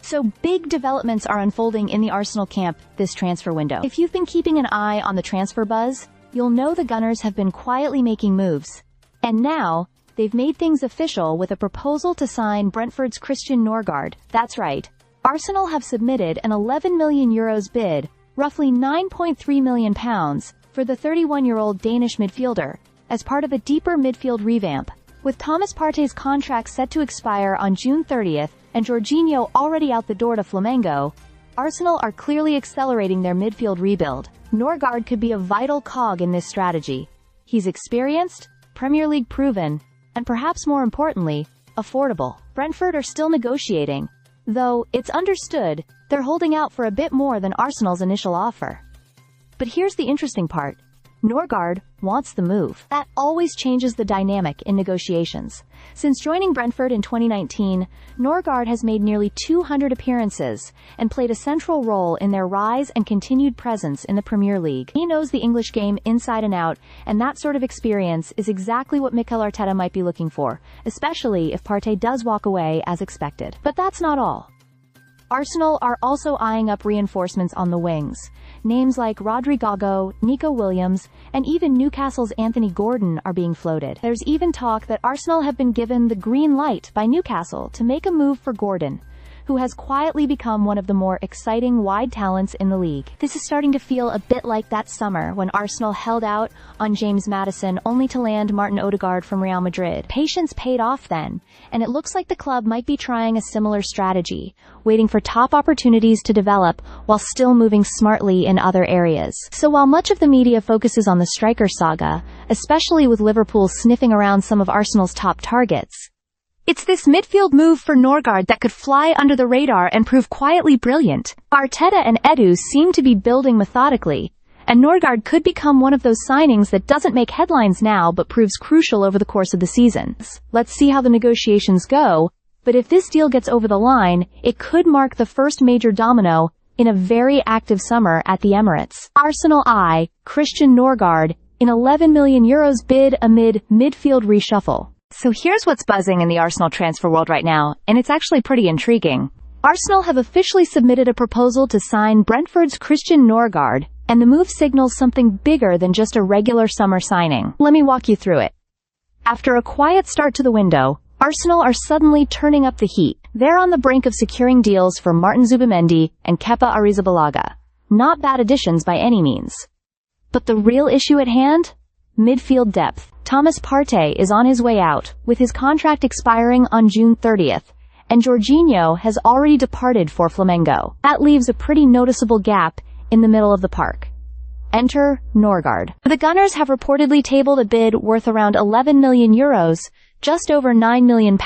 So big developments are unfolding in the Arsenal camp this transfer window. If you've been keeping an eye on the transfer buzz, you'll know the Gunners have been quietly making moves. And now, they've made things official with a proposal to sign Brentford's Christian Norgaard. That's right. Arsenal have submitted an €11 million bid, roughly £9.3 million, for the 31-year-old Danish midfielder, as part of a deeper midfield revamp. With Thomas Partey's contract set to expire on June 30th and Jorginho already out the door to Flamengo, Arsenal are clearly accelerating their midfield rebuild. Norgaard could be a vital cog in this strategy. He's experienced, Premier League proven, and perhaps more importantly, affordable. Brentford are still negotiating, though it's understood they're holding out for a bit more than Arsenal's initial offer. But here's the interesting part. Norgaard wants the move. That always changes the dynamic in negotiations. Since joining Brentford in 2019, Norgaard has made nearly 200 appearances and played a central role in their rise and continued presence in the Premier League. He knows the English game inside and out, and that sort of experience is exactly what Mikel Arteta might be looking for, especially if Partey does walk away as expected. But that's not all. Arsenal are also eyeing up reinforcements on the wings. Names like Rodri Gago, Nico Williams, and even Newcastle's Anthony Gordon are being floated. There's even talk that Arsenal have been given the green light by Newcastle to make a move for Gordon, who has quietly become one of the more exciting wide talents in the league. This is starting to feel a bit like that summer when Arsenal held out on James Maddison only to land Martin Odegaard from Real Madrid. Patience paid off then, and it looks like the club might be trying a similar strategy, waiting for top opportunities to develop while still moving smartly in other areas. So while much of the media focuses on the striker saga, especially with Liverpool sniffing around some of Arsenal's top targets, it's this midfield move for Norgaard that could fly under the radar and prove quietly brilliant. Arteta and Edu seem to be building methodically, and Norgaard could become one of those signings that doesn't make headlines now but proves crucial over the course of the season. Let's see how the negotiations go, but if this deal gets over the line, it could mark the first major domino in a very active summer at the Emirates. Arsenal eye Christian Norgaard in €11 million bid amid midfield reshuffle. So here's what's buzzing in the Arsenal transfer world right now, and it's actually pretty intriguing. Arsenal have officially submitted a proposal to sign Brentford's Christian Norgaard, and the move signals something bigger than just a regular summer signing. Let me walk you through it. After a quiet start to the window, Arsenal are suddenly turning up the heat. They're on the brink of securing deals for Martin Zubimendi and Kepa Arrizabalaga. Not bad additions by any means. But the real issue at hand? Midfield depth. Thomas Partey is on his way out, with his contract expiring on June 30th, and Jorginho has already departed for Flamengo. That leaves a pretty noticeable gap in the middle of the park. Enter Norgaard. The Gunners have reportedly tabled a bid worth around €11 million, just over £9 million,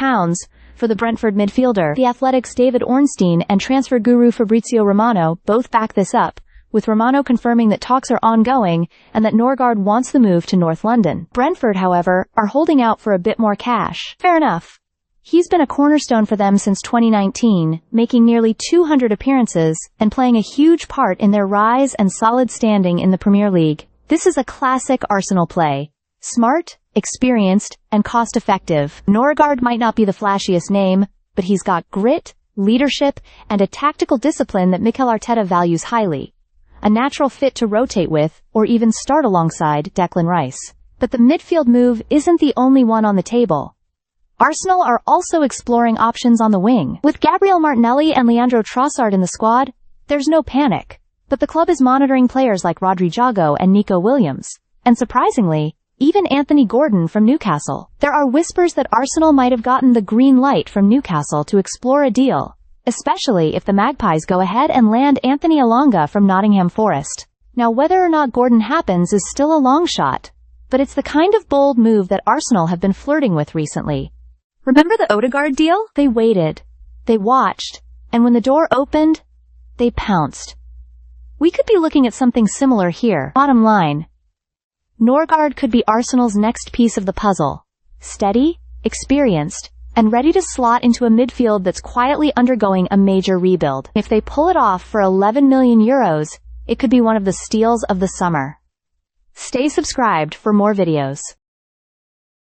for the Brentford midfielder. The Athletic's David Ornstein and transfer guru Fabrizio Romano both back this up, with Romano confirming that talks are ongoing and that Norgaard wants the move to North London. Brentford, however, are holding out for a bit more cash. Fair enough. He's been a cornerstone for them since 2019, making nearly 200 appearances and playing a huge part in their rise and solid standing in the Premier League. This is a classic Arsenal play. Smart, experienced, and cost-effective. Norgaard might not be the flashiest name, but he's got grit, leadership, and a tactical discipline that Mikel Arteta values highly. A natural fit to rotate with, or even start alongside, Declan Rice. But the midfield move isn't the only one on the table. Arsenal are also exploring options on the wing. With Gabriel Martinelli and Leandro Trossard in the squad, there's no panic. But the club is monitoring players like Rodri Gago and Nico Williams, and surprisingly, even Anthony Gordon from Newcastle. There are whispers that Arsenal might have gotten the green light from Newcastle to explore a deal, especially if the Magpies go ahead and land Anthony Elanga from Nottingham Forest. Now whether or not Gordon happens is still a long shot, but it's the kind of bold move that Arsenal have been flirting with recently. Remember the Odegaard deal? They waited, they watched, and when the door opened, they pounced. We could be looking at something similar here. Bottom line, Norgaard could be Arsenal's next piece of the puzzle. Steady, experienced, and ready to slot into a midfield that's quietly undergoing a major rebuild. If they pull it off for €11 million, it could be one of the steals of the summer. Stay subscribed for more videos.